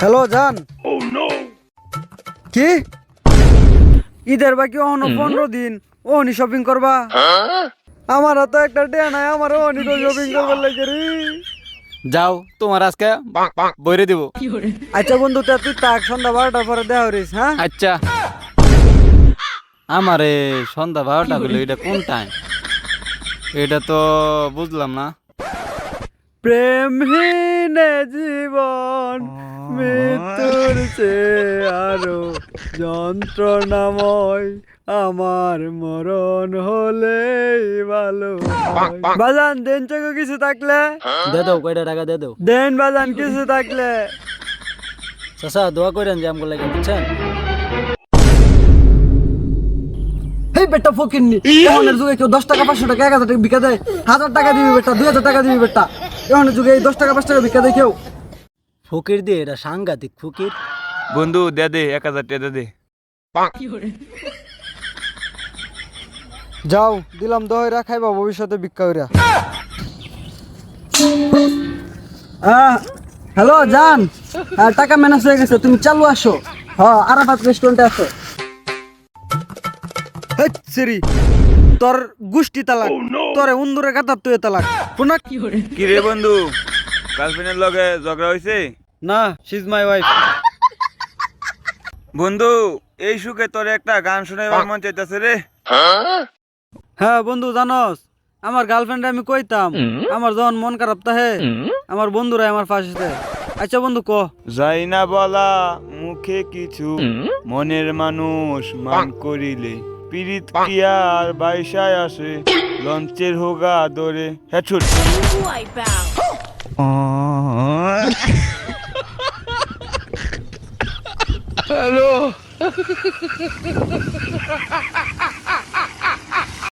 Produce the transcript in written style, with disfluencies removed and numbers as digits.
Hello জান। কি ঈদের বাকি অহনো 15 দিন ওহনি শপিং করবা? আমার তো একটা ডে নাই, আমার ওহনি তো শপিং করবার লাগে রে। যাও তোমার আজকে বইরে দিব। আচ্ছা বন্ধু, তা তুই তাক সন্ধ্যা 12টার পরে দেওয়া হরিস। হ্যাঁ আচ্ছা আমারে সন্ধ্যা 12টা হলো, এটা কোন টাইম? এটা তো বুঝলাম না। প্রেমহীন জীবন মৃত্যুর চেয়ে আরো যন্ত্রণাময়, আমার মরণ হলে ভালো হয়। বাজান দেন চোখে কিছু থাকলে দে দাও, কয়টা টাকা দে দাও। দেন বাজান কিছু থাকলে। চাচা দোয়া করেন যে আমগুলো লাগে, বুঝছেন? এই বেটা ফকিরনি, এখনের যুগে কেউ 10 টাকা 500 টাকা 1000 টাকা ভিক্ষা দেয়? 1000 টাকা দিবি বেটা, 2000 টাকা দিবি বেটা। এখনের যুগে এই 10 টাকা 5 টাকা ভিক্ষা দেয় কেউ? ফকির দিয়ে এটা সাংঘাতিক ফকির। বন্ধু দে দে 1000 টাকা দে। যাও দিলাম দইরা খাইবা ভবিষ্যতে ভিক্ষা কইরা। হ্যালো জান, টাকা ম্যানেজ হয়ে গেছে, তুমি চালু আসো। হ্যাঁ আরাফাত রেস্টুরেন্টে আসো। হেচ্ছেরি তোর গুষ্টি তালাক, তোরে উন্দুরে কাতার তুই তালাক পুনা। কি রে বন্ধু, গার্লফ্রেন্ডের লগে ঝগড়া হইছে? না, শি ইজ মাই ওয়াইফ। বন্ধু এই সুখে তোর একটা গান শুনাইবার মন চাইতাছে রে। হ্যাঁ বন্ধু জানোস, আমার গার্লফ্রেন্ড আমি কইতাম আমার যখন মন খারাপ তাহে আমার বন্ধুরা আমার পাশে থাকে। আচ্ছা বন্ধু ক। যাই না বলা মুখে কিছু, মনের মানুষ মান করিলে পীড়িত কি আর বাইসায় আসে, লঞ্চের হোগা দরে হেছুট। Wipeout.